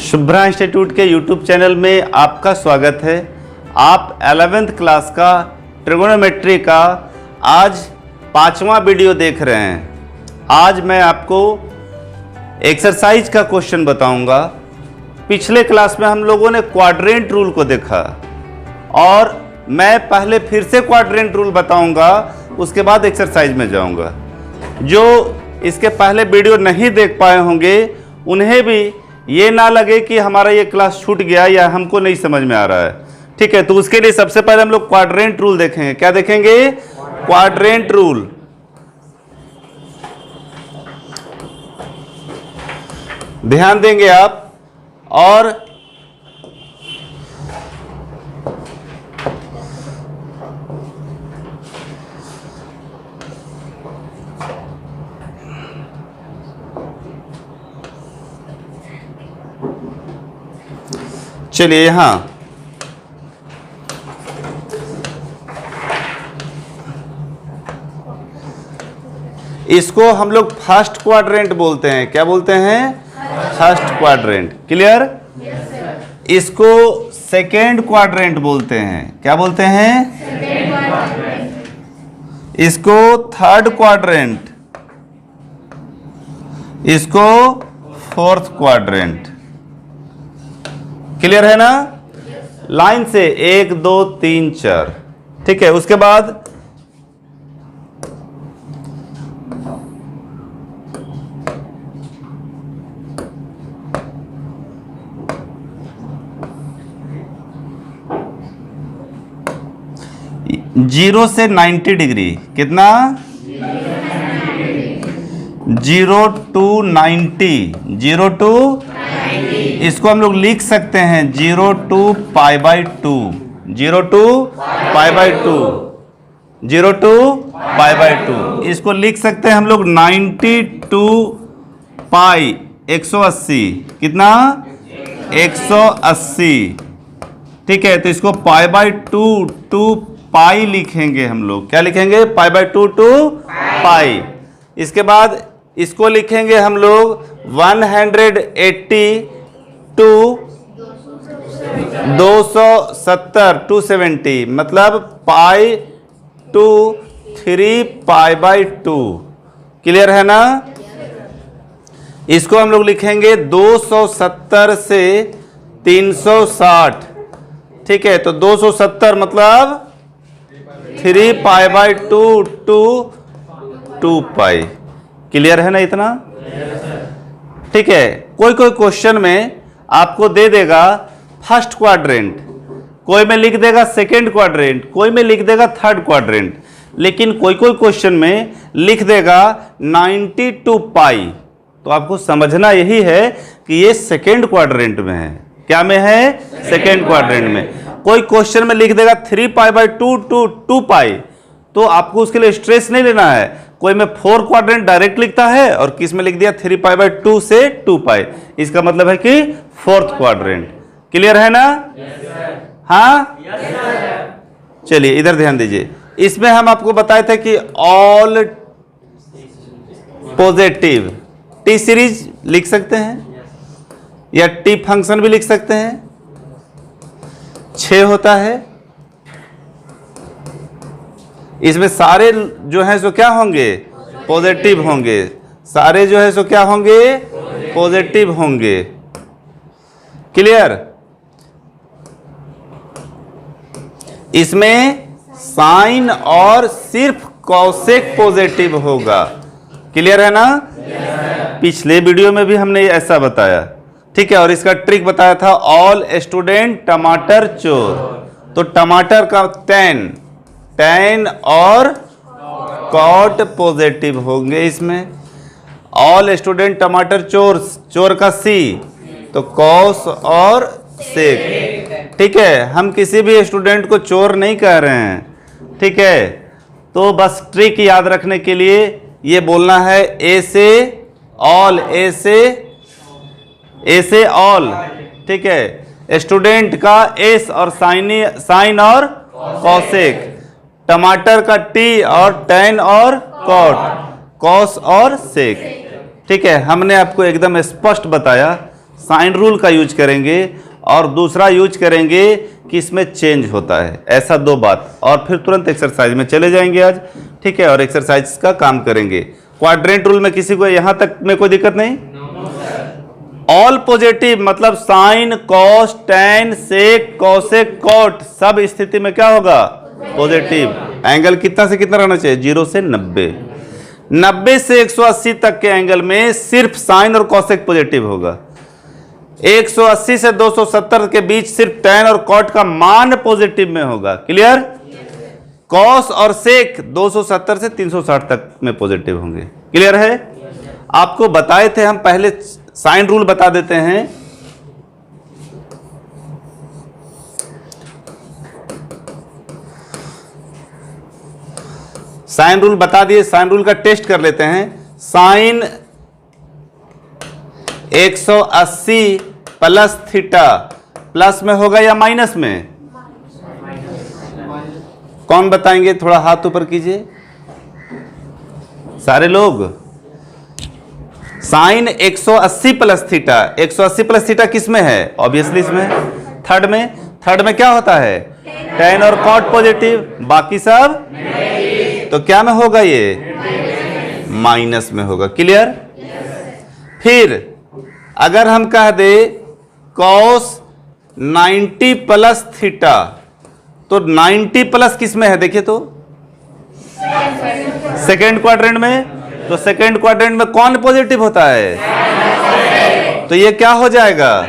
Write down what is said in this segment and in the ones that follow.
Shubhra institute के YouTube channel में आपका स्वागत है। आप 11th क्लास का ट्रिगोनोमेट्री का आज 5वां वीडियो देख रहे हैं। आज मैं आपको एक्सरसाइज का क्वेश्चन बताऊंगा। पिछले क्लास में हम लोगों ने क्वाड्रेंट रूल को देखा और मैं पहले फिर से क्वाड्रेंट रूल बताऊंगा, उसके बाद एक्सरसाइज में जाऊंगा। जो इसके पहले वीडियो नहीं देख पाए होंगे उन्हें भी ये ना लगे कि हमारा ये क्लास छूट गया या हमको नहीं समझ में आ रहा है। ठीक है, तो उसके लिए सबसे पहले हम लोग क्वाड्रेंट रूल देखेंगे। क्या देखेंगे? Quadrant rule. ध्यान देंगे आप। और चलिए यहां इसको हम लोग फर्स्ट क्वाड्रेंट बोलते हैं। क्या बोलते हैं? First quadrant. क्लियर? इसको सेकेंड क्वाड्रेंट बोलते हैं। क्या बोलते हैं? इसको थर्ड क्वाड्रेंट, इसको फोर्थ क्वाड्रेंट। क्लियर है ना? लाइन से 1 2 3 4। ठीक है, उसके बाद जीरो से 90 डिग्री। कितना? 0 to 90। 0 to, इसको हम लोग लिख सकते हैं 0 to π/2। 0 to π/2। 0 to π/2। इसको लिख सकते हैं हम लोग 90 to पाई 180। कितना? 180। ठीक है, तो इसको π/2 टू पाई लिखेंगे हम लोग। क्या लिखेंगे? π/2 टू पाई। इसके बाद इसको लिखेंगे हम लोग 180 टू 270 270, मतलब π/2 3 π/2। क्लियर है ना? इसको हम लोग लिखेंगे 270 से 360। ठीक है, तो 270 मतलब 3 π/2 टू 2 पाई। क्लियर है ना इतना? ठीक है, कोई कोई क्वेश्चन में आपको दे देगा फर्स्ट क्वाड्रेंट, कोई में लिख देगा सेकंड क्वाड्रेंट, कोई में लिख देगा थर्ड क्वाड्रेंट, लेकिन कोई कोई क्वेश्चन में लिख देगा 90 टू पाई। तो आपको समझना यही है कि ये सेकंड क्वाड्रेंट में है। क्या में है? सेकंड क्वाड्रेंट में। कोई क्वेश्चन में लिख देगा 3 π/2 टू 2 पाई, तो आपको उसके लिए स्ट्रेस नहीं लेना है। कोई में 4 क्वाड्रेंट डायरेक्ट लिखता है और किस में लिख दिया 3 π/2 से 2 पाई। इसका मतलब है कि फोर्थ क्वाड्रेंट। क्लियर है ना? हाँ, चलिए इधर ध्यान दीजिए। इसमें हम आपको बताए थे कि ऑल पॉजिटिव टी सीरीज लिख सकते हैं या टी फंक्शन भी लिख सकते हैं। 6 होता है। इसमें सारे जो है सो क्या होंगे? पॉजिटिव होंगे। सारे जो है सो क्या होंगे? पॉजिटिव होंगे। क्लियर? इसमें साइन और सिर्फ कॉसेक पॉजिटिव होगा। क्लियर है ना? पिछले वीडियो में भी हमने ऐसा बताया। ठीक है, और इसका ट्रिक बताया था ऑल स्टूडेंट टमाटर चोर। तो टमाटर का 10 और कॉट पॉजिटिव होंगे इसमें। ऑल स्टूडेंट टमाटर चोर, चोर का सी, तो कॉस और सेक। ठीक है, हम किसी भी स्टूडेंट को चोर नहीं कह रहे हैं। ठीक है, तो बस ट्रिक याद रखने के लिए ये बोलना है ए से ऑल, ए से ऑल। ठीक है, स्टूडेंट का एस और साइन और कॉसेक, टमाटर का टी और टैन और कॉट, कॉस और सेक। ठीक है, हमने आपको एकदम स्पष्ट बताया, साइन रूल का यूज करेंगे और दूसरा यूज करेंगे कि इसमें चेंज होता है। ऐसा दो बात, और फिर तुरंत एक्सरसाइज में चले जाएंगे आज, ठीक है, और एक्सरसाइज का काम करेंगे। क्वाड्रेंट रूल में किसी को यहां तक में कोई दिक्कत नहीं? ऑल पॉजिटिव मतलब साइन, कॉस, टैन, सेक, कॉसेक, कॉट सब स्थिति में क्या होगा? पॉजिटिव। एंगल कितना से कितना रहना चाहिए? 0 से 90। 90 से 180 तक के एंगल में सिर्फ साइन और कॉसेक पॉजिटिव होगा। 180 से 270 के बीच सिर्फ टैन और कॉट का मान पॉजिटिव में होगा। क्लियर? कॉस और सेक 270 से 360 तक में पॉजिटिव होंगे। क्लियर है? आपको बताए थे हम पहले, साइन रूल बता देते हैं। साइन रूल बता दिए, साइन रूल का टेस्ट कर लेते हैं। साइन 180 प्लस थीटा प्लस में होगा या माइनस में? कौन बताएंगे? थोड़ा हाथ ऊपर कीजिए सारे लोग। Sine 180 plus theta, 180 plus theta किस में है? ऑब्वियसली इसमें, थर्ड में। थर्ड में क्या होता है? टैन और कॉट पॉजिटिव, बाकी सब तो क्या में होगा? ये माइनस में होगा। क्लियर? फिर अगर हम कह दे कॉस 90 प्लस थीटा, तो 90 प्लस किस में है? देखिए तो सेकेंड क्वाड्रेंट में। तो सेकेंड क्वाड्रेंट में कौन पॉजिटिव होता है? तो ये क्या हो जाएगा?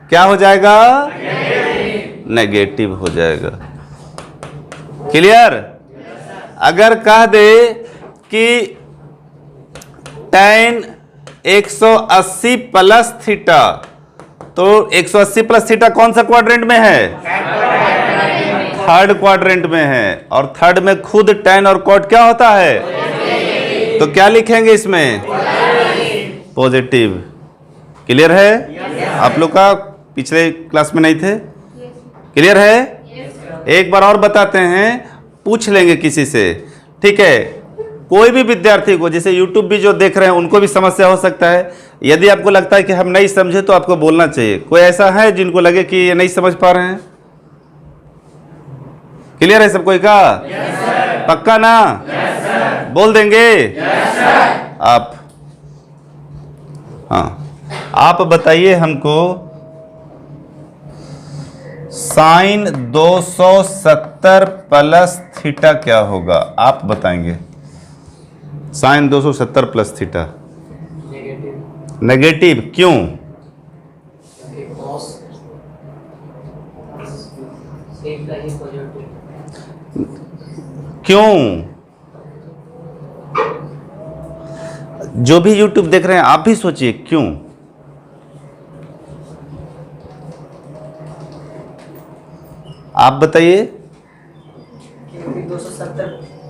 क्या हो जाएगा? नेगेटिव हो जाएगा। क्लियर? अगर कह दे कि टैन 180 प्लस थीटा, तो 180 प्लस थीटा कौन सा क्वाड्रेंट में है? थर्ड क्वाड्रेंट में है। और थर्ड में खुद टैन और कॉट क्या होता है? तो क्या लिखेंगे इसमें? पॉजिटिव। क्लियर है? आप लोग का पिछले क्लास में नहीं थे? क्लियर है? एक बार और बताते हैं, पूछ लेंगे किसी से, ठीक है? कोई भी विद्यार्थी को, जैसे यूट्यूब भी जो देख रहे हैं उनको भी समस्या हो सकता है। यदि आपको लगता है कि हम नहीं समझे तो आपको बोलना चाहिए। कोई ऐसा है जिनको लगे कि ये नहीं समझ पा रहे हैं? क्लियर है सब कोई का? yes, पक्का ना? yes, बोल देंगे? yes, आप? हाँ, आप बताइए हमको, साइन 270 प्लस थीटा क्या होगा? आप बताएंगे। Sine 270 plus theta negative. क्यों? क्यों? जो भी यूट्यूब देख रहे हैं आप भी सोचिए क्यों? आप बताइए। 270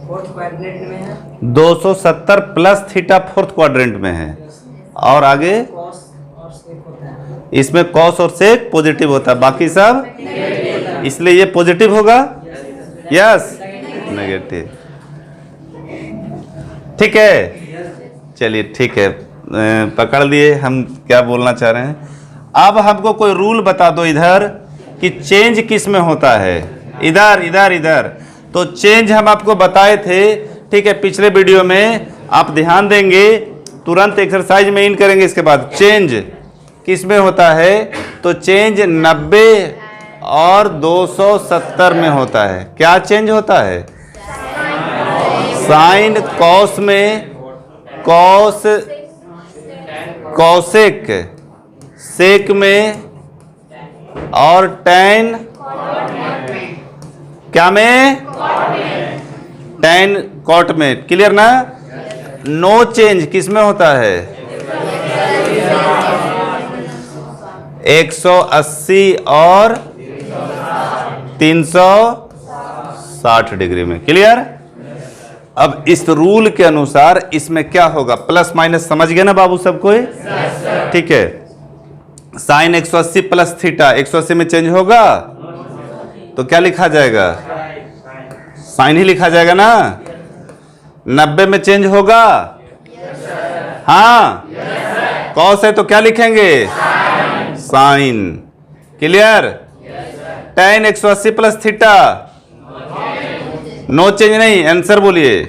फोर्थ क्वाड्रेंट में है। 270 प्लस थीटा फोर्थ क्वाड्रेंट में है। और आगे कॉस और सेक होता है। इसमें कॉस और सेक पॉजिटिव होता है, बाकी सब इसलिए ये पॉजिटिव होगा। Yes, negative. ठीक है, चलिए ठीक है, पकड़ लिए हम क्या बोलना चाह रहे हैं। अब हमको कोई रूल बता दो इधर कि चेंज किस में होता है। इधर इधर इधर तो चेंज हम आपको बताए थे, ठीक है, पिछले वीडियो में। आप ध्यान देंगे, तुरंत एक्सरसाइज में इन करेंगे। इसके बाद चेंज किस में होता है? तो चेंज 90 और 270 में होता है। क्या चेंज होता है? साइन कॉस में, कॉस कॉसेक सेक में, और टैन क्या में? टैन कॉट में। क्लियर ना? नो चेंज किस में होता है? 180 और 360 डिग्री में। क्लियर? अब इस रूल के अनुसार इसमें क्या होगा? प्लस माइनस समझ गए ना बाबू सब कोई? ठीक है। साइन 180 प्लस थीटा 180 में चेंज होगा तो क्या लिखा जाएगा? साइन ही लिखा जाएगा ना। 90 में चेंज होगा? हाँ, कॉस है तो क्या लिखेंगे? Sine. Clear? tan 180 plus theta, no change नहीं, आंसर बोलिए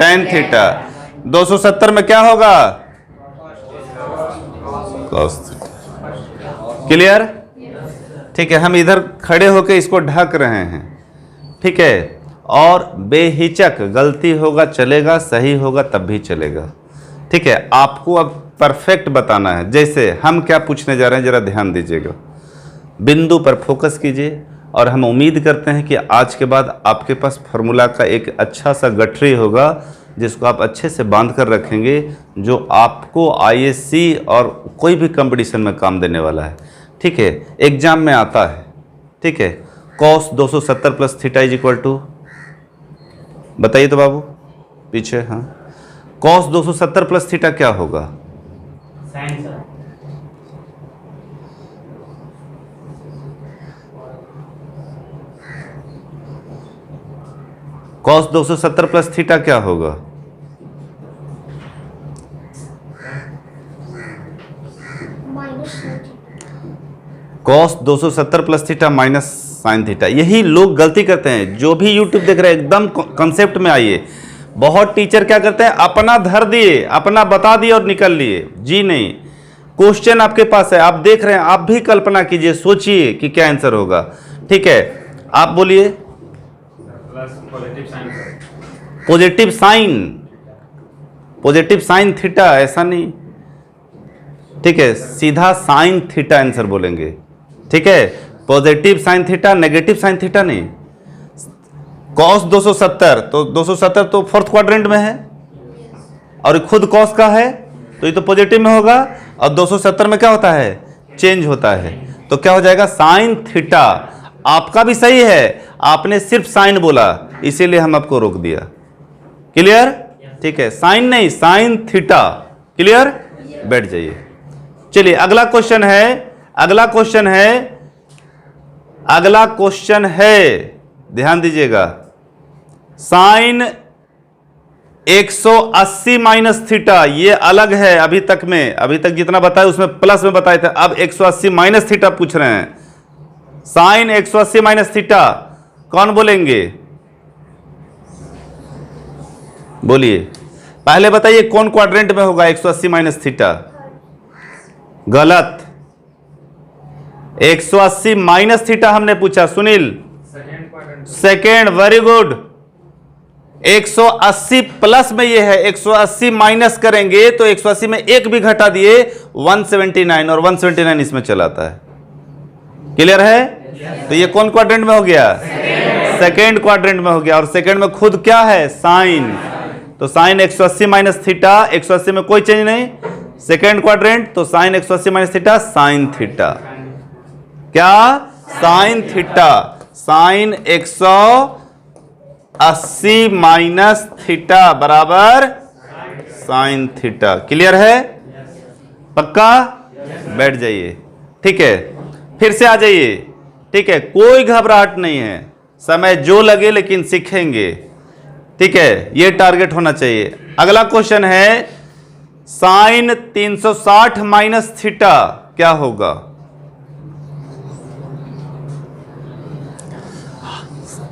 tan थीटा। 270 में क्या होगा? cos theta. क्लियर? ठीक है, हम इधर खड़े होकर इसको ढक रहे हैं, ठीक है, और बेहिचक गलती होगा चलेगा, सही होगा तब भी चलेगा, ठीक है। आपको अब परफेक्ट बताना है। जैसे हम क्या पूछने जा रहे हैं, जरा ध्यान दीजिएगा, बिंदु पर फोकस कीजिए, और हम उम्मीद करते हैं कि आज के बाद आपके पास फार्मूला का एक अच्छा सा गठरी होगा जिसको आप अच्छे से बांध कर रखेंगे, जो आपको आईएससी और कोई भी कंपटीशन में काम देने वाला है, ठीक है। एग्जाम में आता है, ठीक है। cos 270 plus theta is equal to, बताइए तो बाबू पीछे, हाँ, cos 270 प्लस थीटा क्या होगा? Sine sir. cos 270 plus theta क्या होगा? cos 270 plus theta minus sine theta. यही लोग गलती करते हैं, जो भी यूट्यूब देख रहे हैं एकदम कंसेप्ट में आइए। बहुत टीचर क्या करते हैं, अपना धर दिए, अपना बता दिए और निकल लिए। जी नहीं, क्वेश्चन आपके पास है, आप देख रहे हैं, आप भी कल्पना कीजिए, सोचिए कि क्या आंसर होगा, ठीक है। आप बोलिए। Positive sine, positive sine theta, ऐसा नहीं, ठीक है, सीधा साइन थीटा आंसर बोलेंगे, ठीक है। Positive sine theta, negative sine theta नहीं। cos 270, तो 270 तो फोर्थ क्वाड्रेंट में है, और खुद cos का है, तो ये तो पॉजिटिव में होगा, और 270 में क्या होता है? चेंज होता है, तो क्या हो जाएगा? Sine theta. आपका भी सही है, आपने सिर्फ साइन बोला, इसीलिए हम आपको रोक दिया। क्लियर? ठीक है, साइन नहीं, साइन थीटा। क्लियर? बैठ जाइए। चलिए अगला क्वेश्चन है, अगला क्वेश्चन है, अगला क्वेश्चन है, ध्यान दीजिएगा। साइन 180 माइनस थीटा, ये अलग है अभी तक में, अभी तक जितना बताया उसमें प्लस में बताए थे, अब 180 माइनस थीटा पूछ रहे हैं। साइन 180 माइनस थीटा कौन बोलेंगे? बोलिए, पहले बताइए कौन क्वाड्रेंट में होगा 180 माइनस थीटा? गलत, 180 माइनस थीटा हमने पूछा। Sunil, second, very good. 180 plus में ये है, 180 माइनस करेंगे तो 180 में एक भी घटा दिए 179, और 179 इसमें चलाता है। क्लियर है? तो ये कौन क्वाड्रेंट में हो गया? सेकेंड क्वाड्रेंट में हो गया, और सेकेंड में खुद क्या है? साइन। तो साइन 180 माइनस थीटा, 180 में कोई चेंज नहीं, सेकेंड क्वाड्रेंट, तो sine 180 minus theta sine theta. क्या? Sine theta. Sine 180 minus theta बराबर साइन थीटा। क्लियर है? पक्का? बैठ जाइए, ठीक है। फिर से आ जाइए, ठीक है, कोई घबराहट नहीं है, समय जो लगे लेकिन सीखेंगे, ठीक है, ये टारगेट होना चाहिए। अगला क्वेश्चन है, साइन 360 माइनस थीटा क्या होगा?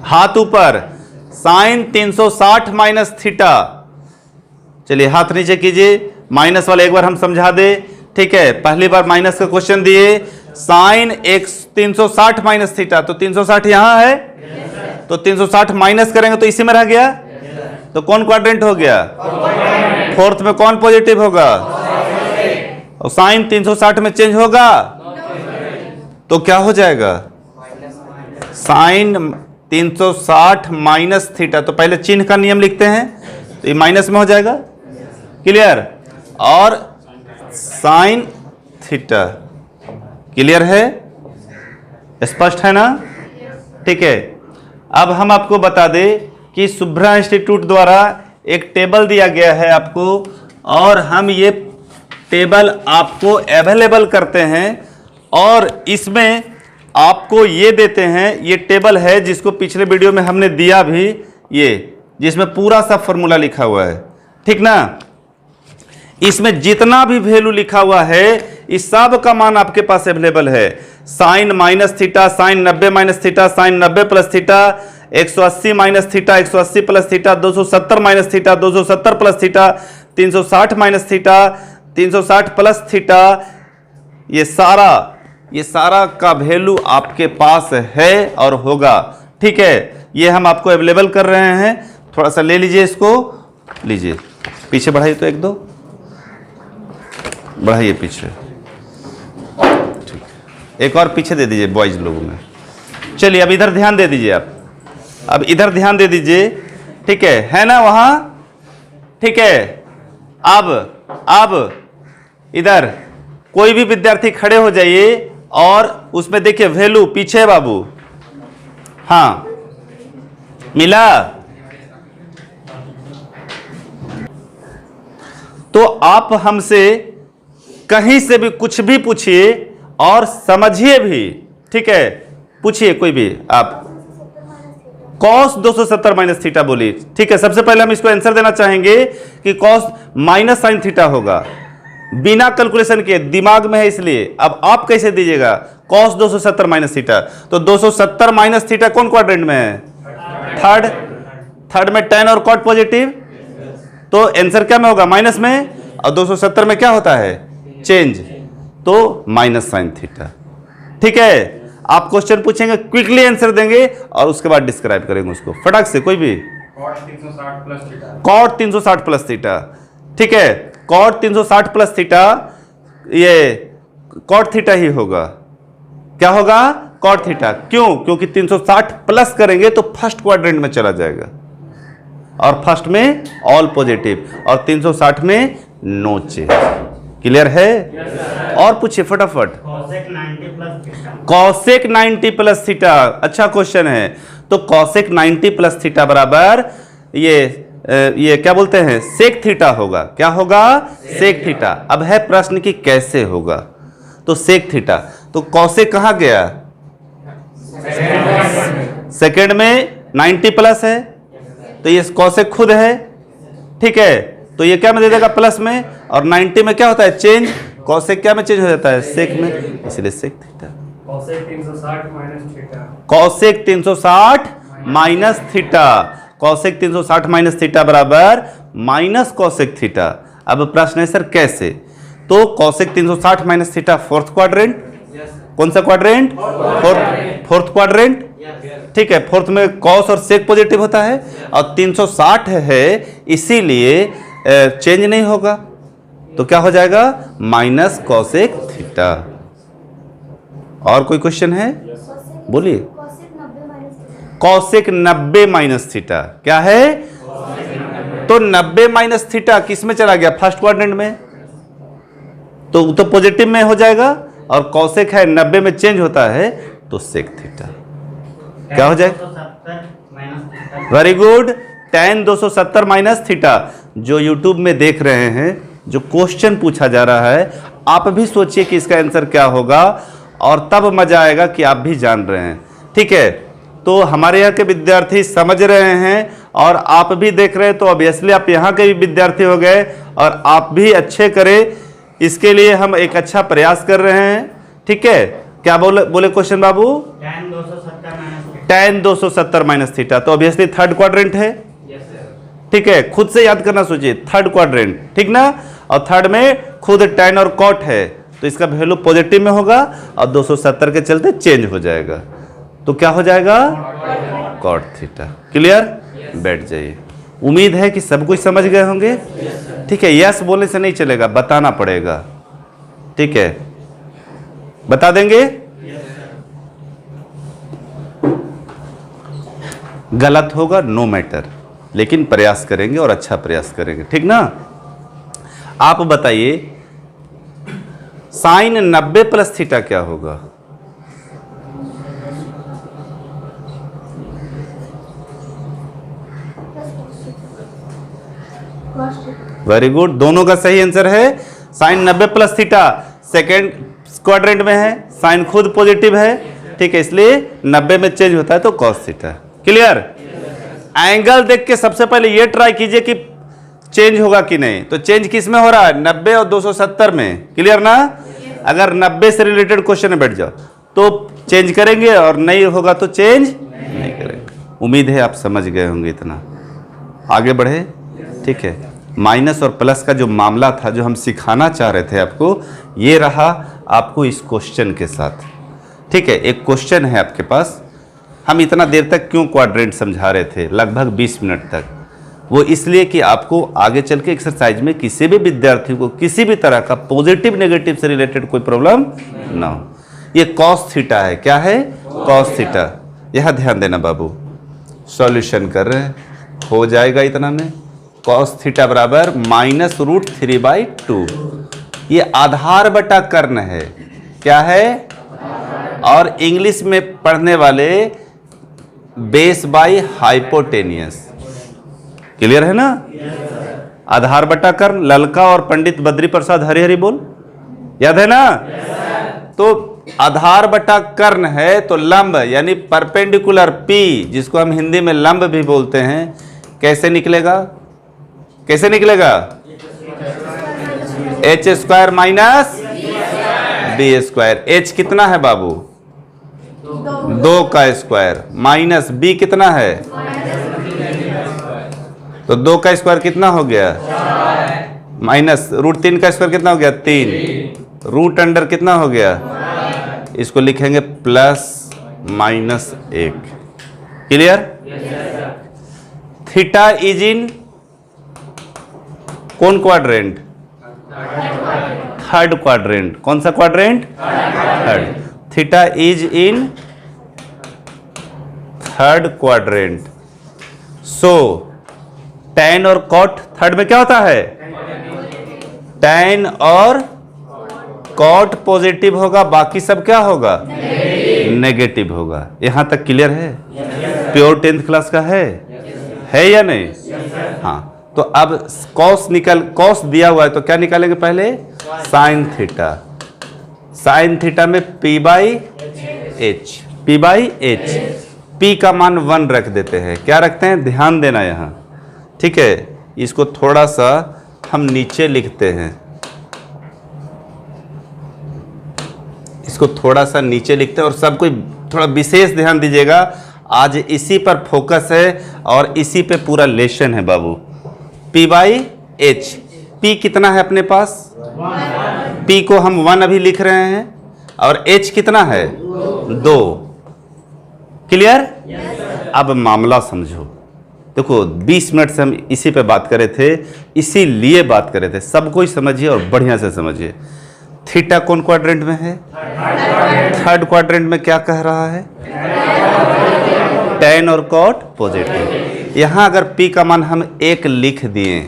हाथ ऊपर, साइन 360 माइनस थीटा। चलिए हाथ नीचे कीजिए, माइनस वाला एक बार हम समझा दे, ठीक है। पहली बार माइनस का क्वेश्चन दिए, साइन 360 माइनस थीटा, तो 360 यहां है, तो 360 माइनस करेंगे तो इसी में रह गया, तो कौन क्वाड्रेंट हो गया? फोर्थ में कौन पॉजिटिव होगा? और साइन 360 में चेंज होगा तो क्या हो जाएगा? साइन 360 माइनस थीटा, तो पहले चिन्ह का नियम लिखते हैं, तो ये माइनस में हो जाएगा। क्लियर? और साइन थीटा। क्लियर है? स्पष्ट है ना? ठीक है। अब हम आपको बता दें कि शुभ्रा इंस्टीट्यूट द्वारा एक टेबल दिया गया है आपको, और हम ये टेबल आपको अवेलेबल करते हैं, और इसमें आपको ये देते हैं, ये टेबल है जिसको पिछले वीडियो में हमने दिया भी, ये जिसमें पूरा सा फॉर्मूला लिखा हुआ है, ठीक ना। इसमें जितना भी वैल्यू लिखा हुआ है इस सब का मान आपके पास अवेलेबल है। Sine minus theta, sine 90 minus theta, sine 90 plus theta, 180 minus theta, 180 plus theta, 270 minus theta, 270 plus theta, 360 minus theta, 360 plus theta. ये सारा का वैल्यू आपके पास है और होगा। ठीक है, ये हम आपको अवेलेबल कर रहे हैं। थोड़ा सा ले लीजिए, इसको लीजिए, पीछे बढ़ाइए तो एक दो बढ़ाइए पीछे। ठीक, एक और पीछे दे दीजिए बॉयज लोगों में। चलिए अब इधर ध्यान दे दीजिए, आप अब इधर ध्यान दे दीजिए। ठीक है ना वहां? ठीक है, अब इधर कोई भी विद्यार्थी खड़े हो जाइए और उसमें देखिए वैल्यू पीछे है बाबू। हाँ, मिला? तो आप हमसे कहीं से भी कुछ भी पूछिए और समझिए भी। ठीक है, पूछिए कोई भी आप। कॉस 270 माइनस थीटा बोली। ठीक है, सबसे पहले हम इसको आंसर देना चाहेंगे कि कॉस माइनस साइन थीटा होगा, बिना कैलकुलेशन के, दिमाग में है इसलिए। अब आप कैसे दीजिएगा? कॉस 270 माइनस थीटा, तो 270 माइनस थीटा कौन क्वाड्रेंट में है? थर्ड में tan और cot पॉजिटिव, तो आंसर क्या में होगा? माइनस में। और 270 में क्या होता है? चेंज, तो माइनस साइन थीटा। ठीक है, आप क्वेश्चन पूछेंगे, क्विकली आंसर देंगे और उसके बाद डिस्क्राइब करेंगे उसको फटाक से। कोई भी cot 360 plus theta, cot 360 plus theta. ठीक है, cot 360 प्लस थीटा, ये cot थीटा ही होगा। क्या होगा? cot theta. क्यों? क्योंकि 360 प्लस करेंगे तो फर्स्ट क्वाड्रेंट में चला जाएगा और फर्स्ट में ऑल पॉजिटिव और 360 में नो चेंज। क्लियर है? और पूछिए फटाफट। cosec 90 plus theta. Cosec 90 plus theta, अच्छा क्वेश्चन है। तो कॉसेक 90 प्लस थीटा बराबर ये क्या बोलते हैं? सेक थीटा होगा। क्या होगा? Sec theta. अब है प्रश्न कि कैसे होगा, तो सेक थीटा, तो कॉसेक कहां गया? सेकंड में 90 प्लस है, तो ये कॉसेक खुद है। ठीक है, तो ये क्या में दे देगा? प्लस में। और 90 में क्या होता है? चेंज। कॉसेक क्या में चेंज हो जाता है? सेक में, इसलिए sec theta. cosec 360 minus theta, cosec 360 minus theta, cosec 360 minus theta बराबर माइनस कॉसेक थीटा। अब प्रश्न है सर कैसे? तो cosec 360 minus theta fourth quadrant. कौन सा क्वाड्रेंट? Fourth quadrant. ठीक है, फोर्थ में कॉस और सेक पॉजिटिव होता है और 360 है, इसीलिए चेंज नहीं होगा। तो क्या हो जाएगा? Minus cosec theta. और कोई क्वेश्चन है? बोलिए। कॉसेक 90 माइनस थीटा क्या है? तो 90 माइनस थीटा किस में चला गया? फर्स्ट क्वाड्रेंट में, तो पॉजिटिव में हो जाएगा। और कॉसेक है 90 में चेंज होता है, तो सेक थीटा क्या हो जाएगा? 270 minus theta. Very good, tan 270 minus theta. जो यूट्यूब में देख रहे हैं, जो क्वेश्चन पूछा जा रहा है, आप भी सोचिए कि इसका आंसर क्या होगा और तब मजा आएगा कि आप भी जान रहे हैं। ठीक है, तो हमारे यहाँ के विद्यार्थी समझ रहे हैं और आप भी देख रहे हैं, तो ऑब्वियसली आप यहाँ के भी विद्यार्थी हो गए और आप भी अच्छे करें, इसके लिए हम एक अच्छा प्रयास कर रहे हैं। ठीक है, क्या बोले क्वेश्चन बाबू? tan 270 minus theta. tan 270 minus theta, तो ऑब्वियसली थर्ड क्वाड्रेंट है। Yes sir. ठीक है, खुद से याद करना, सोचिए थर्ड क्वाड्रेंट, ठीक ना? और थर्ड में खुद tan और cot है, तो इसका वैल्यू पॉजिटिव में होगा और 270 के चलते चेंज हो जाएगा, तो क्या हो जाएगा? cot theta. क्लियर? बैठ जाइए। उम्मीद है कि सब कुछ समझ गए होंगे। ठीक है, यस बोलने से नहीं चलेगा, बताना पड़ेगा। ठीक है, बता देंगे? गलत होगा नो मैटर, लेकिन प्रयास करेंगे और अच्छा प्रयास करेंगे। ठीक ना? आप बताइए, साइन 90 प्लस थीटा क्या होगा? वेरी गुड, दोनों का सही आंसर है। Sine 90 plus theta second quadrant में है, साइन खुद पॉजिटिव है। ठीक है, इसलिए 90 में चेंज होता है, तो कॉस थीटा। क्लियर? एंगल देख के सबसे पहले ये ट्राई कीजिए कि चेंज होगा कि नहीं? तो चेंज किस में हो रहा है? 90 और 270 में। क्लियर ना? अगर 90 से रिलेटेड क्वेश्चन में बैठ जाओ तो चेंज करेंगे और नहीं होगा तो चेंज नहीं करेंगे। उम्मीद है आप समझ गए होंगे। इतना आगे बढ़े, ठीक है। माइनस और प्लस का जो मामला था, जो हम सिखाना चाह रहे थे आपको, ये रहा आपको इस क्वेश्चन के साथ, ठीक है। एक क्वेश्चन है आपके पास। हम इतना देर तक क्यों क्वाड्रेंट समझा रहे थे, लगभग 20 मिनट तक? वो इसलिए कि आपको आगे चल के एक्सरसाइज में किसी भी विद्यार्थी को किसी भी तरह का पॉजिटिव नेगेटिव से रिलेटेड कोई प्रॉब्लम ना हो। ये कॉस थीटा है। क्या है? Cos theta. यह ध्यान देना बाबू। सॉल्यूशन कर रहे हैं, हो जाएगा इतना में। कॉस थीटा बराबर -√3/2। ये आधार बटा कर्ण है। क्या है? और इंग्लिश में पढ़ने वाले बेस बाई हाइपोटेनियस। क्लियर है ना? आधार बटा कर्ण, ललका और पंडित बद्री प्रसाद हरि हरि बोल, याद है ना? तो आधार बटा कर्ण है तो लंब यानी परपेंडिकुलर P, जिसको हम हिंदी में लंब भी बोलते हैं, कैसे निकलेगा? कैसे निकलेगा? h² minus b²। h कितना है बाबू? 2 का स्क्वायर माइनस b कितना है? तो 2 का स्क्वायर कितना हो गया? माइनस √3 का स्क्वायर कितना हो गया? 3। रूट अंडर कितना हो गया? इसको लिखेंगे +-1। क्लियर? थीटा इज इन कौन क्वाड्रेंट? Third quadrant. कौन सा quadrant? Third. Theta is in third quadrant. So tan और कॉट थर्ड में क्या होता है? टैन और कॉट पॉजिटिव होगा, बाकी सब क्या होगा? नेगेटिव होगा। यहां तक क्लियर है? प्योर 10th क्लास का है या नहीं? हाँ। तो अब कॉस दिया हुआ है तो क्या निकालेंगे? पहले साइन थीटा। साइन थीटा में p/h। p/h। p का मान 1 रख देते हैं। क्या रखते हैं? ध्यान देना यहां, ठीक है। इसको थोड़ा सा हम नीचे लिखते हैं, इसको थोड़ा सा नीचे लिखते हैं। और सब कोई थोड़ा विशेष ध्यान दीजिएगा, आज इसी पर फोकस है और इसी पे पूरा लेसन है बाबू। p/h। p कितना है अपने पास? p को हम 1 अभी लिख रहे हैं और h कितना है? 2। क्लियर? अब मामला समझो। देखो 20 मिनट से हम इसी पे बात कर रहे थे, इसीलिए बात कर रहे थे। सबको ही समझिए और बढ़िया से समझिए। थीटा कौन क्वाड्रेंट में है? थर्ड क्वाड्रेंट में क्या कह रहा है? टैन और कॉट पॉजिटिव। यहां अगर p का मान हम 1 लिख दिए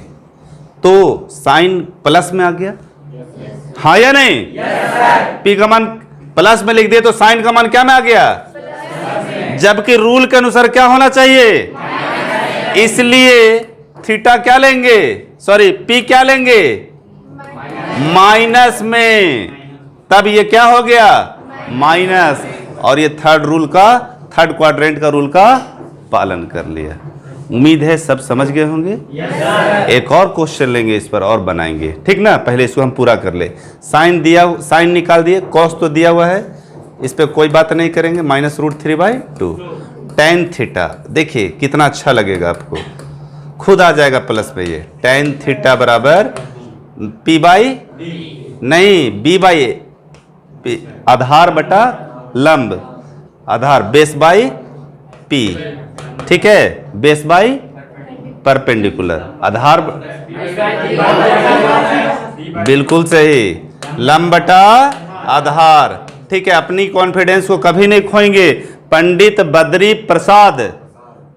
तो साइन प्लस में आ गया, हाँ या नहीं? p का मान प्लस में लिख दिए तो साइन का मान क्या में आ गया? जबकि रूल के अनुसार क्या होना चाहिए? इसलिए थीटा क्या लेंगे? सॉरी, p क्या लेंगे? माइनस में। तब ये क्या हो गया? माइनस। और ये थर्ड क्वाड्रेंट का रूल का पालन कर लिया। उम्मीद है सब समझ गए होंगे। एक और क्वेश्चन लेंगे इस पर और बनाएंगे, ठीक ना? पहले इसको हम पूरा कर ले। साइन निकाल दिए, कॉस तो दिया हुआ है, इस पे कोई बात नहीं करेंगे। -√3/2। टैन थीटा देखिए कितना अच्छा लगेगा आपको, खुद आ जाएगा प्लस में। ये टैन थीटा बराबर b/, आधार बटा लंब, आधार बेस बाई p, ठीक है? बेस बाई परपेंडिकुलर, आधार बिल्कुल सही, लंब बटा आधार, ठीक है? अपनी कॉन्फिडेंस को कभी नहीं खोएंगे। पंडित बद्री प्रसाद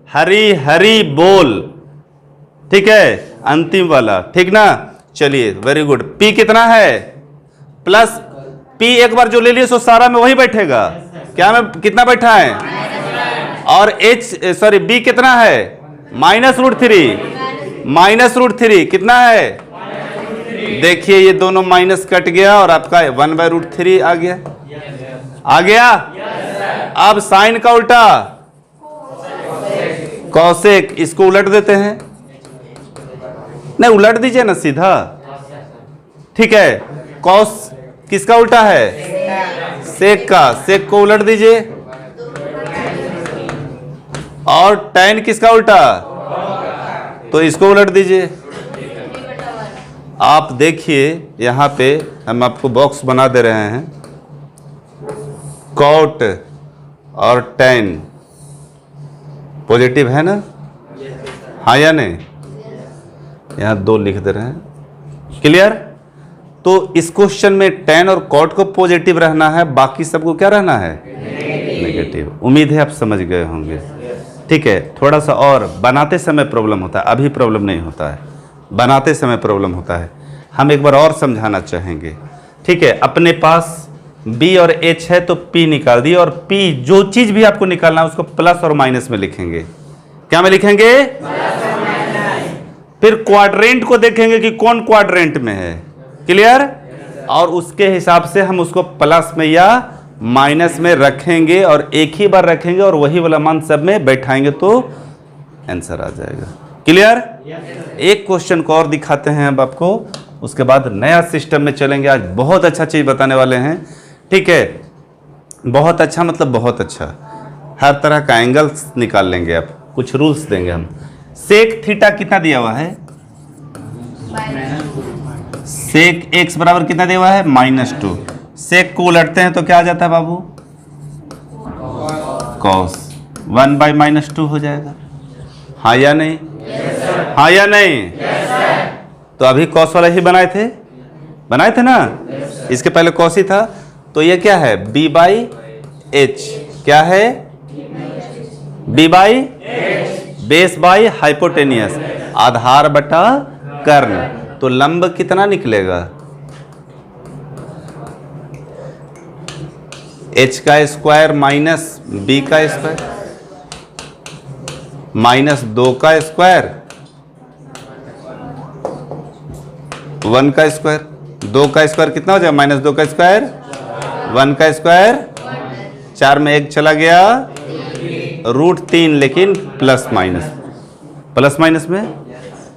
हरी हरी बोल, ठीक है? अंतिम वाला, ठीक ना? चलिए वेरी गुड। p कितना है? प्लस p एक बार जो ले लिए सो सारा में वही बैठेगा। क्या में कितना बैठा है? और b कितना है? -√3 कितना है? देखिए ये दोनों माइनस कट गया और आपका 1/√3 आ गया। आ गया? अब साइन का उल्टा कॉसेक, इसको उलट देते हैं। नहीं, उलट दीजिए ना सीधा। ठीक है, कॉस किसका उल्टा है? सेक का। सेक को उलट दीजिए। और tan किसका उल्टा? तो इसको उलट दीजिए। आप देखिए यहां पे हम आपको बॉक्स बना दे रहे हैं। कॉट और tan पॉजिटिव है ना? हाँ या नहीं? यहां 2 लिख दे रहे हैं। क्लियर? तो इस क्वेश्चन में tan और cot को पॉजिटिव रहना है, बाकी सबको क्या रहना है? नेगेटिव। उम्मीद है आप समझ गए होंगे। ठीक है, थोड़ा सा और बनाते समय प्रॉब्लम होता है, अभी प्रॉब्लम नहीं होता है, बनाते समय प्रॉब्लम होता है। हम एक बार और समझाना चाहेंगे। ठीक है, अपने पास B और H है तो P निकाल दिए, और P जो चीज भी आपको निकालना है उसको प्लस और माइनस में लिखेंगे। क्या में लिखेंगे? फिर क्वाड्रेंट को देखेंगे कि कौन क्वाड्रेंट में है। क्लियर? और उसके हिसाब से हम उसको प्लस में या माइनस में रखेंगे, और एक ही बार रखेंगे और वही वाला मान सब में बैठाएंगे तो आंसर आ जाएगा। क्लियर? एक क्वेश्चन को और दिखाते हैं अब आपको, उसके बाद नया सिस्टम में चलेंगे। आज बहुत अच्छा चीज बताने वाले हैं। ठीक है, बहुत अच्छा मतलब बहुत अच्छा, हर तरह का एंगल्स निकाल लेंगे। अब कुछ रूल्स देंगे हम। सेक थीटा कितना दिया हुआ है? सेक एक्स बराबर कितना दिया हुआ है? -2। सेक को उलटते हैं तो क्या आ जाता है बाबू? कॉस 1/-2 हो जाएगा। हाँ या नहीं? हाँ या नहीं? तो अभी कॉस वाला ही बनाए थे ना? इसके पहले कॉस ही था। तो ये क्या है? B/H। क्या है? B/H बेस बाई हाइपोटेनियस, आधार बटा कर्ण। तो लंब कितना निकलेगा? H का स्क्वायर माइनस B का स्क्वायर माइनस 2 का स्क्वायर 1 का स्क्वायर। 2 का स्क्वायर कितना हो जाएगा? -2 का स्क्वायर 1 का स्क्वायर 4 में 1 चला गया, √3, लेकिन प्लस माइनस में।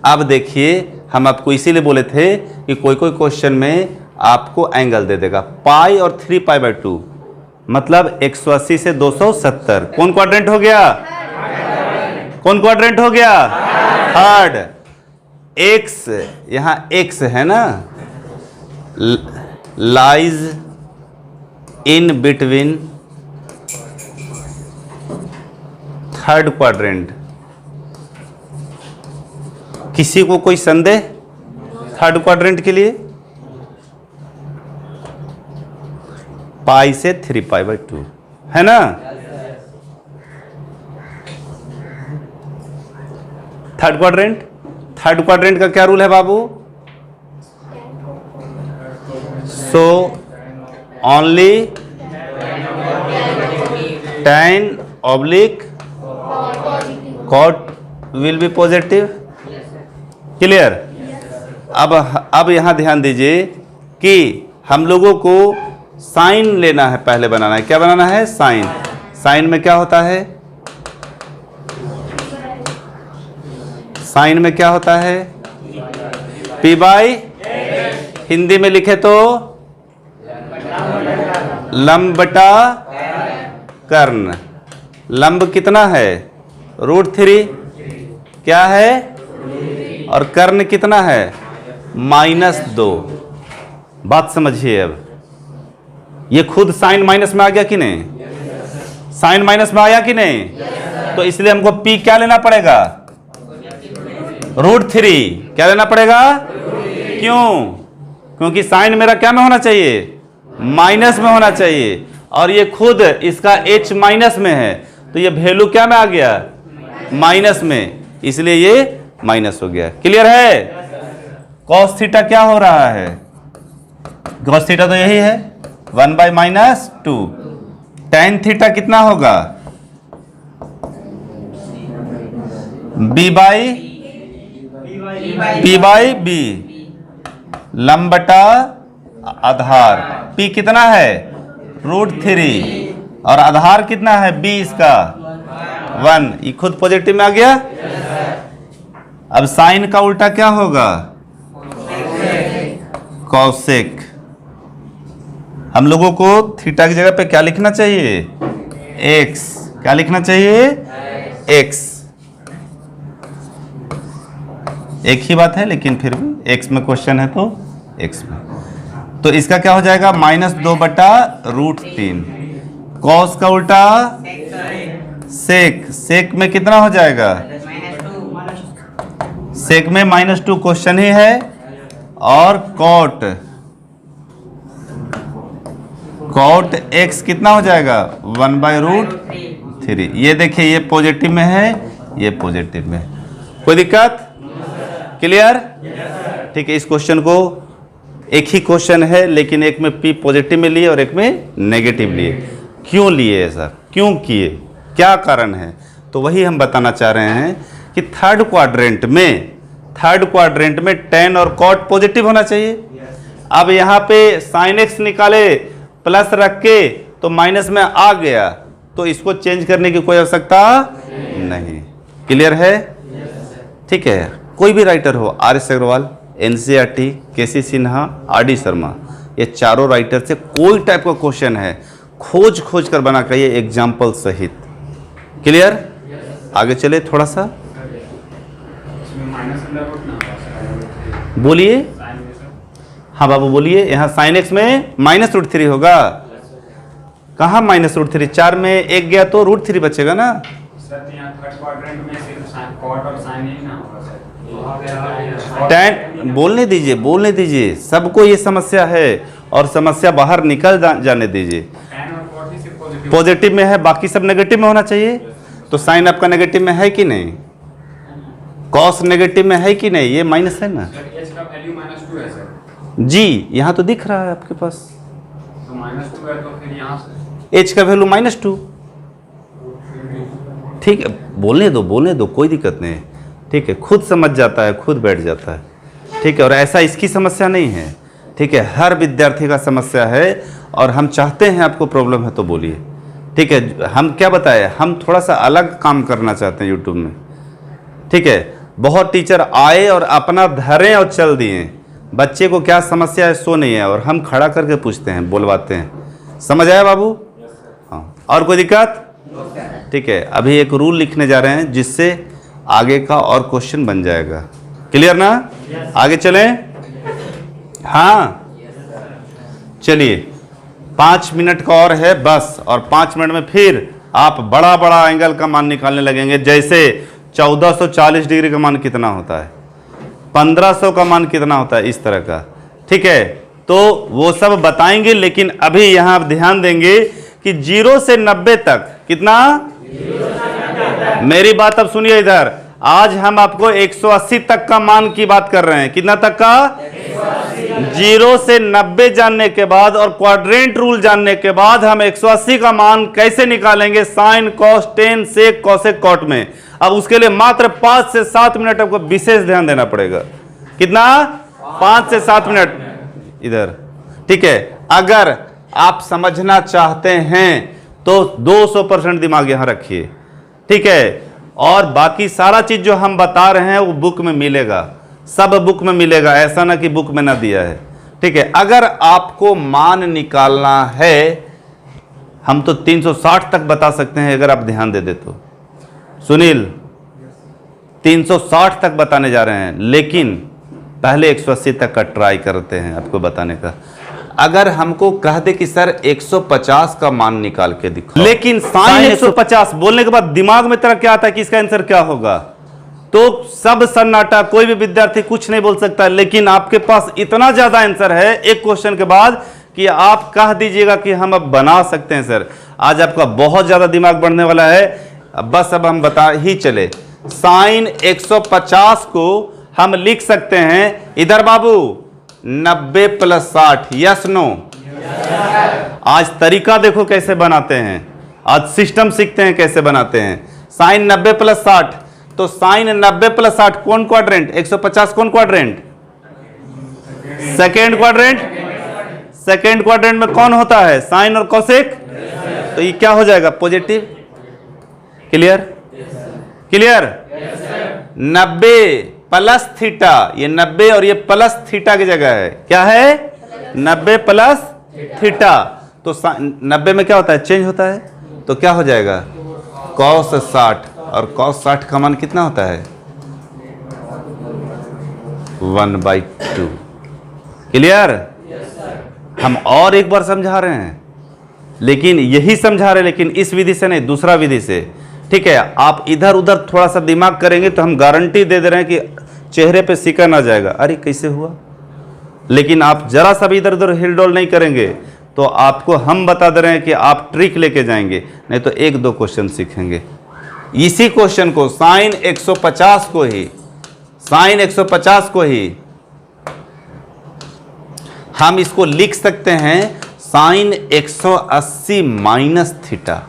अब देखिए, हम आपको इसीलिए बोले थे कि कोई क्वेश्चन में आपको एंगल दे देगा पाई और 3π/2, मतलब 180 से 270। कौन क्वाड्रेंट हो गया? कौन क्वाड्रेंट हो गया? थर्ड। एक्स, यहां एक्स है ना, lies in between third quadrant. किसी को कोई संदेह थर्ड क्वाड्रेंट के लिए? पाई से 3π/2 है ना? थर्ड क्वाड्रेंट का क्या रूल है बाबू? So only tan oblique cot will be positive. Clear? अब यहां ध्यान दीजिए कि हम लोगों को साइन लेना है, पहले बनाना है। क्या बनाना है? साइन। साइन में क्या होता है? साइन में क्या होता है? P/, हिंदी में लिखे तो लंब बटा कर्ण। लंब कितना है? √3। क्या है? और कर्ण कितना है? -2। बात समझिए। अब ये खुद साइन माइनस में आ गया कि नहीं? साइन माइनस में आया कि नहीं? तो इसलिए हमको P क्या लेना पड़ेगा? √3। क्या लेना पड़ेगा? क्यों? क्योंकि साइन मेरा क्या में होना चाहिए? माइनस में होना चाहिए, और ये खुद इसका H माइनस में है, तो ये वैल्यू क्या में आ गया? माइनस में, इसलिए ये माइनस हो गया। क्लियर है? कॉस थीटा क्या हो रहा है? कॉस थीटा तो यही है 1/-2। tan थीटा कितना होगा? P/B, लंब बटा आधार। P कितना है? √3, और आधार कितना है? B इसका 1। ये खुद पॉजिटिव में आ गया। अब साइन का उल्टा क्या होगा? कॉसेक। हम लोगों को थीटा की जगह पे क्या लिखना चाहिए? एक्स। क्या लिखना चाहिए? एक्स। एक ही बात है, लेकिन फिर भी एक्स में क्वेश्चन है तो एक्स में। तो इसका क्या हो जाएगा? -2/√3। कॉस का उल्टा सेक। सेक में कितना हो जाएगा? सेक में -2 क्वेश्चन ही है। और कॉट एक्स कितना हो जाएगा? 1/√3। ये देखिए, ये पॉजिटिव में है, ये पॉजिटिव में। कोई दिक्कत? क्लियर? ठीक है। इस क्वेश्चन को एक ही क्वेश्चन है, लेकिन एक में पी पॉजिटिव में लिए और एक में नेगेटिव लिए। क्यों लिए ऐसा? क्यों किए? क्या कारण है? तो वही हम बताना चाह रहे हैं कि थर्ड क्वाड्रेंट में tan और cot पॉजिटिव होना चाहिए। अब यहाँ पे sin x निकाले, प्लस रख के तो माइनस में आ गया, तो इसको चेंज करने की कोई आवश्यकता नहीं। क्लियर है? ठीक है। कोई भी राइटर हो, RS Agarwal, NCERT, KC Sinha, RD Sharma, ये चारों राइटर से कोई टाइप का क्वेश्चन है, खोज कर बना के एग्जाम्पल सहित। क्लियर? आगे चले थोड़ा सा, बोलिए। हाँ बाबू बोलिए। यहाँ साइन एक्स में -√3 होगा। कहाँ -√3? 4 में एक गया तो √3 बचेगा ना। सर यहाँ थर्ड क्वाड्रेंट में सिर्फ कॉट और साइन ही ना होगा सर। टैन बोलने दीजिए। सबको ये समस्या है और समस्या बाहर निकल जाने दीजिए। टैन और कॉट ही सिर्फ पॉजिटिव में है, बाकी सब नेगेटिव में होना चाहिए। तो साइन आपका नेगेटिव में है कि नहीं? कॉस नेगेटिव में है कि नहीं? ये माइनस है ना एच का वैल्यू -2 है सर। जी। यहाँ तो दिख रहा है आपके पास, तो -2 है, तो फिर यहाँ से एच का वैल्यू -2। ठीक है, बोलने दो, कोई दिक्कत नहीं। ठीक है, खुद समझ जाता है, खुद बैठ जाता है। ठीक है, और ऐसा इसकी समस्या नहीं है। ठीक है, हर विद्यार्थी का समस्या है और हम चाहते हैं आपको प्रॉब्लम है तो बोलिए। ठीक है, हम क्या बताए, हम थोड़ा सा अलग काम करना चाहते हैं यूट्यूब में। ठीक है, बहुत टीचर आए और अपना धरे और चल दिए, बच्चे को क्या समस्या है सो नहीं है, और हम खड़ा करके पूछते हैं, बोलवाते हैं। समझ आया बाबू? हाँ। और कोई दिक्कत? ठीक है, अभी एक रूल लिखने जा रहे हैं जिससे आगे का और क्वेश्चन बन जाएगा। क्लियर ना? आगे चलें। हाँ चलिए, 5 मिनट का और है बस, और 5 मिनट में फिर आप बड़ा एंगल का मान निकालने लगेंगे। जैसे 1440 डिग्री का मान कितना होता है, 1500 का मान कितना होता है, इस तरह का। ठीक है, तो वो सब बताएंगे, लेकिन अभी यहां आप ध्यान देंगे कि 0 से 90 तक कितना। मेरी बात अब सुनिए इधर। आज हम आपको 180 तक का मान की बात कर रहे हैं। कितना तक का? 0 से 90 जानने के बाद और क्वाड्रेंट रूल जानने के बाद हम 180 का मान कैसे निकालेंगे साइन, कॉस, टेन, सेक, कॉसेक, कॉट में। अब उसके लिए मात्र 5 से 7 मिनट आपको विशेष ध्यान देना पड़ेगा। कितना? 5 से 7 मिनट इधर। ठीक है, अगर आप समझना चाहते हैं तो 200% दिमाग यहां रखिए। ठीक है, और बाकी सारा चीज जो हम बता रहे हैं वो बुक में मिलेगा, सब बुक में मिलेगा, ऐसा ना कि बुक में ना दिया है। ठीक है, अगर आपको मान निकालना है, हम तो 360 तक बता सकते हैं अगर आप ध्यान दे दे तो। सुनील 360 तक बताने जा रहे हैं, लेकिन पहले 180 तक का ट्राई करते हैं आपको बताने का। अगर हमको कह दे कि सर 150 का मान निकाल के दिखो, लेकिन साइन 150 बोलने के बाद दिमाग में तरह क्या आता है कि इसका आंसर क्या होगा, तो सब सन्नाटा, कोई भी विद्यार्थी कुछ नहीं बोल सकता। लेकिन आपके पास इतना ज्यादा आंसर है एक क्वेश्चन के बाद कि आप कह दीजिएगा कि हम अब बना सकते हैं। सर आज आपका बहुत ज्यादा दिमाग बढ़ने वाला है। बस अब हम बता ही चले, साइन 150 को हम लिख सकते हैं इधर बाबू 90 + 60। Yes no? आज तरीका देखो कैसे बनाते हैं, आज सिस्टम सीखते हैं कैसे बनाते हैं। साइन 90 + 60, तो साइन 90 + 60 कौन क्वाड्रेंट? 150 कौन quadrant? Second quadrant. Second quadrant में कौन होता है? साइन और कोसेक। तो ये क्या हो जाएगा? Positive. Clear? Clear? 90 plus theta, ये 90 और ये प्लस थीटा की जगह है, क्या है 90 प्लस थीटा। तो 90 में क्या होता है, चेंज होता है, तो क्या हो जाएगा cos 60, और cos 60 का मान कितना होता है 1/2। क्लियर? हम और एक बार समझा रहे हैं, लेकिन यही समझा रहे हैं, लेकिन इस विधि से नहीं, दूसरा विधि से। ठीक है, आप इधर उधर थोड़ा सा दिमाग करेंगे तो हम गारंटी दे रहे हैं कि चेहरे पे सिक्का आ जाएगा, अरे कैसे हुआ। लेकिन आप जरा सा भी इधर उधर हिलडोल नहीं करेंगे तो आपको हम बता दे रहे हैं कि आप ट्रिक लेके जाएंगे, नहीं तो 1-2 क्वेश्चन सीखेंगे। इसी क्वेश्चन को साइन 150 को ही, साइन 150 को ही हम इसको लिख सकते हैं sine 180 minus theta.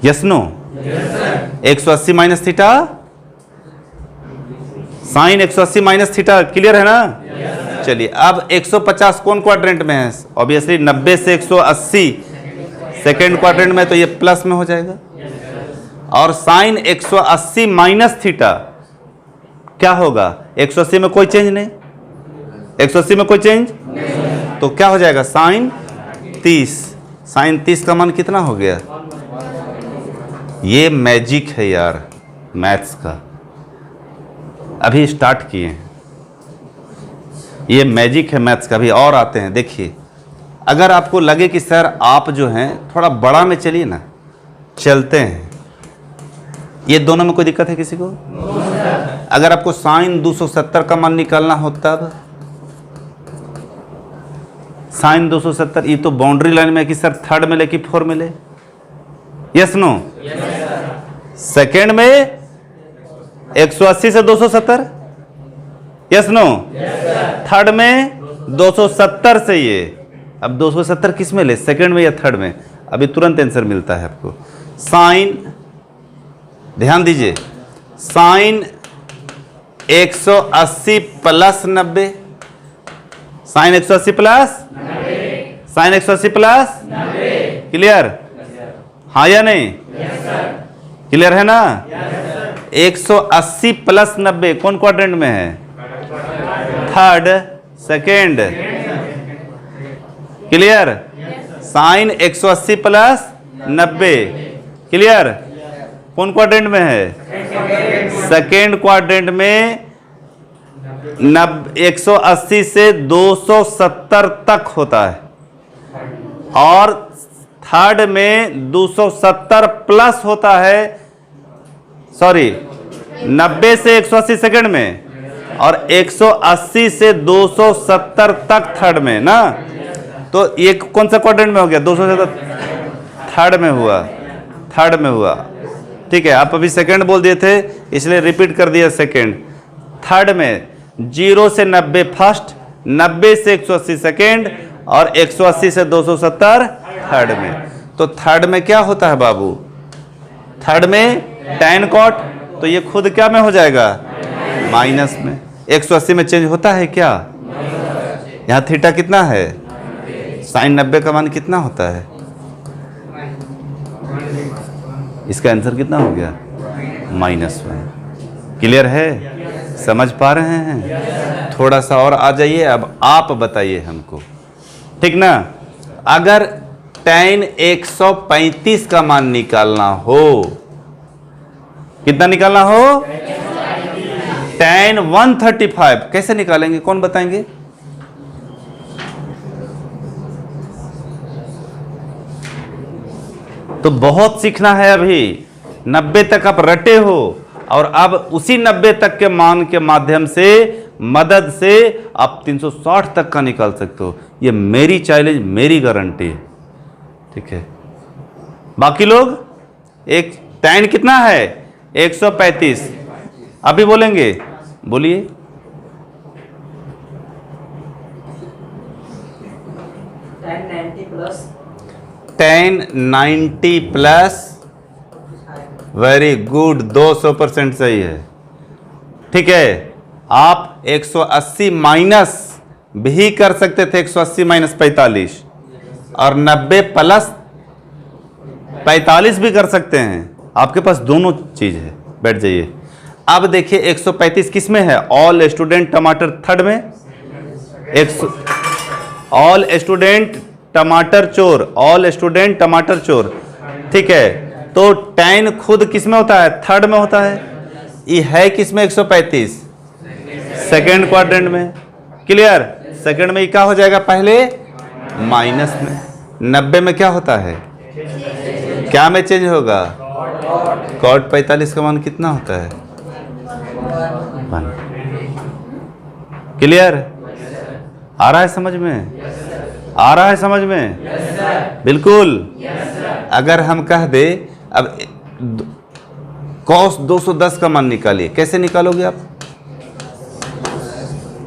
Yes no? 180 minus theta, sine 180 minus theta, clear है ना? चलिए, अब 150 कौन क्वाड्रेंट में है? ऑब्वियसली 90 से 180 सेकेंड क्वाड्रेंट में, तो ये प्लस में हो जाएगा। और साइन 180 माइनस थीटा क्या होगा, 180 में कोई चेंज नहीं, 180 में कोई चेंज, तो क्या हो जाएगा साइन 30। साइन 30 का मान कितना हो गया? ये मैजिक है यार मैथ्स का, अभी स्टार्ट किए हैं, ये मैजिक है मैथ्स का, भी और आते हैं। देखिए, अगर आपको लगे कि सर आप जो हैं थोड़ा बड़ा में चलिए ना, चलते हैं, ये दोनों में कोई दिक्कत है किसी को? अगर आपको साइन 270 का मान निकालना हो तब साइन 270, ये तो बाउंड्री लाइन में कि सर थर्ड में ले कि फोर में ले, यस नो? सेकेंड में 180 से 270, यस नो? थर्ड में 270 से ये, अब 270 किस में ले, सेकेंड में या थर्ड में? अभी तुरंत आंसर मिलता है आपको। साइन, ध्यान दीजिए, sine 180 plus 90, sine 180 plus, sine 180 plus, clear? हाँ या नहीं? क्लियर है ना? 180 प्लस 90 कौन क्वाड्रेंट में है? Third, second, clear? Sine 180 plus 90, clear? कौन क्वाड्रेंट में है? सेकेंड क्वाड्रेंट में 180 से 270 तक होता है, और थर्ड में 270 प्लस होता है, सॉरी 90 से 180 सेकंड में, और 180 से 270 तक थर्ड में ना। तो ये कौन सा क्वाड्रेंट में हो गया? 270 थर्ड में हुआ, थर्ड में हुआ। ठीक है, आप अभी सेकंड बोल दिए थे इसलिए रिपीट कर दिया सेकंड। थर्ड में 0 से 90 फर्स्ट, 90 से 180 सेकंड, और 180 से 270 थर्ड में। तो थर्ड में क्या होता है बाबू? थर्ड में tan cot, तो ये खुद क्या में हो जाएगा? माइनस में। 180 में चेंज होता है क्या? यहाँ थीटा कितना है? साइन 90 का मान कितना होता है? इसका आंसर कितना हो गया? -1। क्लियर है? समझ पा रहे हैं? थोड़ा सा और आ जाइए, अब आप बताइए हमको, ठीक ना? अगर tan 135 का मान निकालना हो, कितना निकालना हो? tan 135 कैसे निकालेंगे, कौन बताएंगे? तो बहुत सीखना है अभी, 90 तक आप रटे हो, और अब उसी 90 तक के मान के माध्यम से, मदद से आप 360 तक का निकाल सकते हो। ये मेरी चैलेंज, मेरी गारंटी है, ठीक है? बाकी लोग, एक tan कितना है? 135, अभी बोलेंगे, बोलिए। tan 90 प्लस, वेरी गुड, 200% सही है, ठीक है? आप 180 माइनस भी कर सकते थे, 180 माइनस 45, और 90 प्लस 45 भी कर सकते हैं। आपके पास दोनों चीज है, बैठ जाइए। अब देखिए 135 किस में है? ऑल स्टूडेंट टमाटर थर्ड में, ऑल स्टूडेंट टमाटर चोर, ऑल स्टूडेंट टमाटर चोर, ठीक है। तो tan खुद किस में होता है? थर्ड में होता है। ये है किस में 135? सेकेंड क्वाड्रेंट में। क्लियर? सेकेंड में ये क्या हो जाएगा? पहले माइनस में। 90 में क्या होता है? क्या में चेंज होगा? कॉट 45 का मान कितना होता है? 1। क्लियर? आ रहा है समझ में? आ रहा है समझ में? बिल्कुल। अगर हम कह दे अब cos 210 का मान निकालिए, कैसे निकालोगे आप?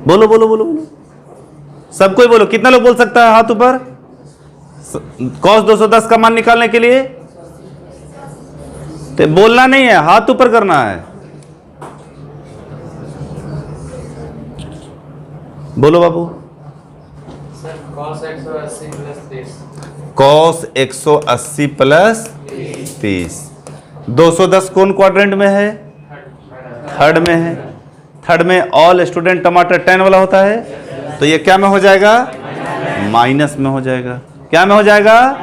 बोलो बोलो बोलो बोलो, सब कोई बोलो। कितना लोग बोल सकता है हाथ ऊपर? cos 210 का मान निकालने के लिए तो बोलना नहीं है, हाथ ऊपर करना है। बोलो बाबू। cos 180 plus 30। cos 180 plus 30। 210 कौन क्वाड्रेंट में है? थर्ड में है। थर्ड में ऑल स्टूडेंट टमाटर 10 वाला होता है, तो ये क्या में हो जाएगा? माइनस में हो जाएगा। क्या में हो जाएगा?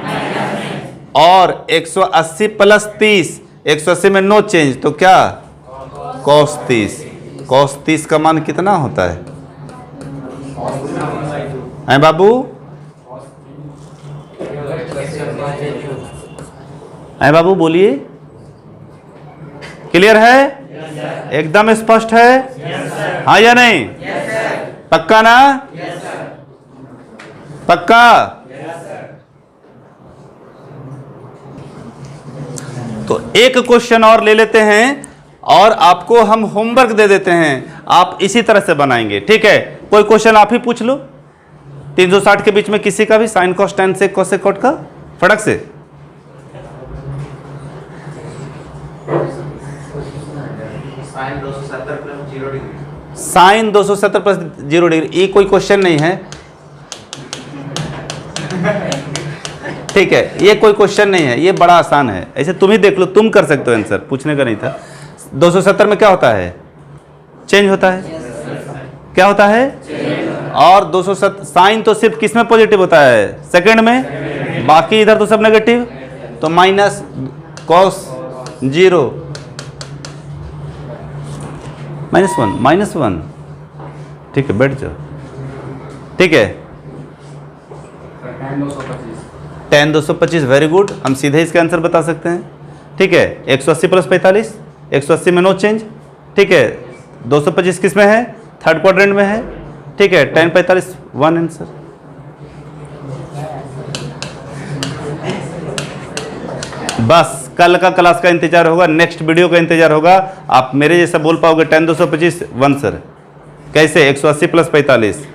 और 180 प्लस 30, 180 में नो चेंज, तो क्या? cos 30। cos 30 का मान कितना होता है? हैं बाबू? हैं बाबू बोलिए। क्लियर है? एकदम स्पष्ट है? हाँ या नहीं? पक्का ना? पक्का? तो एक क्वेश्चन और ले लेते हैं और आपको हम होमवर्क दे देते हैं, आप इसी तरह से बनाएंगे, ठीक है? कोई क्वेश्चन आप ही पूछ लो 360 के बीच में किसी का भी, साइन कॉस tan से कोसेक कॉट का फटक से। Sine 270 plus 0 degree. Sine 270 plus 0 degree, ये कोई क्वेश्चन नहीं है, ठीक है? ये कोई क्वेश्चन नहीं है, ये बड़ा आसान है। ऐसे तुम ही देख लो, तुम कर सकते हो आंसर, पूछने का नहीं था। 270 में क्या होता है? चेंज होता है। क्या होता है? और 270 साइन तो सिर्फ किस में पॉजिटिव होता है? सेकंड में। बाकी इधर तो सब नेगेटिव, तो माइनस cos 0 -1 ठीक है, बैठ जाओ, ठीक है। tan 225 वेरी गुड, हम सीधे इसका आंसर बता सकते हैं, ठीक है। 180 प्लस 45, 180 में नो चेंज, ठीक है। 225 किस में है? थर्ड क्वाड्रेंट में है, ठीक है। tan 45 1 answer. बस कल का क्लास का इंतजार होगा, नेक्स्ट वीडियो का इंतजार होगा। आप मेरे जैसा बोल पाओगे tan 225 1 सर। कैसे? 180 प्लस 45,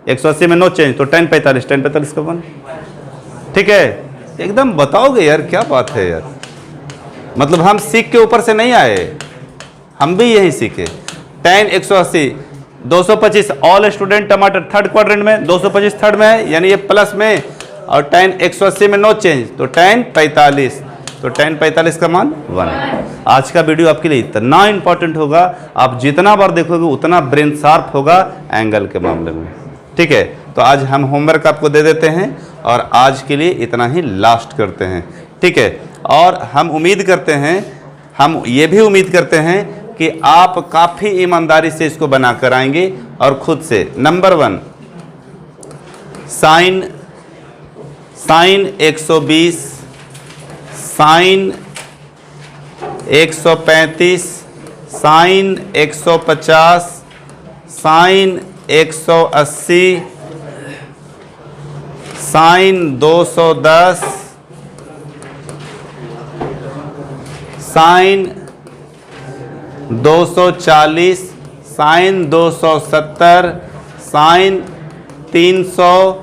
180 में नो चेंज, तो tan 45 का 1, ठीक है। एकदम बताओगे यार, क्या बात है यार, मतलब हम सीख के ऊपर से नहीं आए, हम भी यही सीखे। tan 180 225 ऑल स्टूडेंट टमाटर थर्ड क्वाड्रेंट में, 225 थर्ड में है, यानी ये प्लस में, और tan 180 में नो चेंज, तो tan 45, तो tan 45 का मान 1। आज का वीडियो आपके लिए इतना इंपॉर्टेंट होगा, आप जितना बार देखोगे उतना ब्रेन शार्प होगा एंगल के मामले में, ठीक है। तो आज हम होमवर्क आपको दे देते हैं और आज के लिए इतना ही लास्ट करते हैं, ठीक है। और हम उम्मीद करते हैं, हम ये भी उम्मीद करते हैं कि आप काफ़ी ईमानदारी से इसको बनाकर आएंगे और खुद से। Number 1 sine 120, sine 135, sine 150, sine 180, sine 210, sine 240, sine 270, sine 300,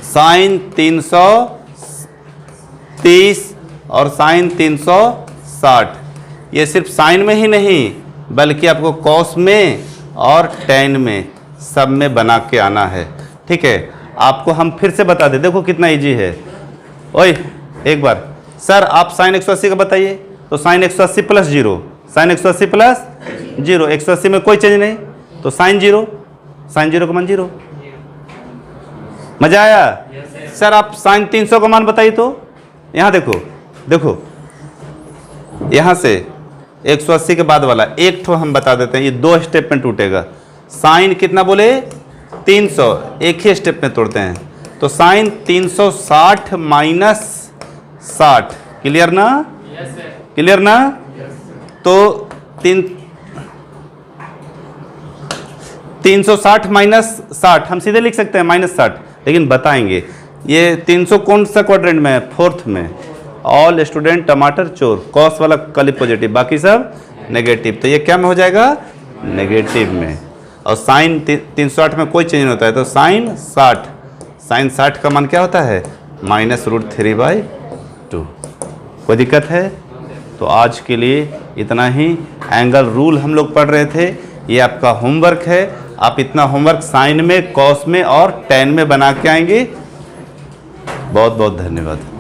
sine 330 और साइन 360। ये सिर्फ साइन में ही नहीं बल्कि आपको कॉस में और tan में सब में बना के आना है, ठीक है। आपको हम फिर से बता दें, देखो कितना इजी है। ओए एक बार सर आप साइन 180 का बताइए, तो साइन 180 प्लस 0, साइन 180 प्लस 0, 180 में कोई चेंज नहीं, तो साइन 0, साइन 0 का मान 0। मजा आया? सर आप साइन 300 का मान बताइए तो। यहाँ देखो, देखो यहाँ से 180 के बाद वाला एक ठो हम बता देते हैं, ये 2 स्टेप में टूटेगा। साइन कितना बोले? 300, एक ही स्टेप में तोड़ते हैं, तो साइन 360 माइनस 60, क्लियर ना? Yes, sir. क्लियर ना? तो 360 माइनस 60 हम सीधे लिख सकते हैं माइनस 60, लेकिन बताएंगे ये 300 कौन सा क्वाड्रेंट में है? 4th में। ऑल स्टूडेंट टमाटर चोर, कॉस वाला कल पॉजिटिव, बाकी सब नेगेटिव, तो ये क्या में हो जाएगा? नेगेटिव में। और साइन 360 में कोई चेंज नहीं होता है, तो साइन 60, साइन 60 का मान क्या होता है? -√3/2। कोई दिक्कत है? तो आज के लिए इतना ही। एंगल रूल हम लोग पढ़ रहे थे, ये आपका होमवर्क है। आप इतना होमवर्क साइन में, कॉस में और टैन में बना के आएंगे। बहुत बहुत धन्यवाद।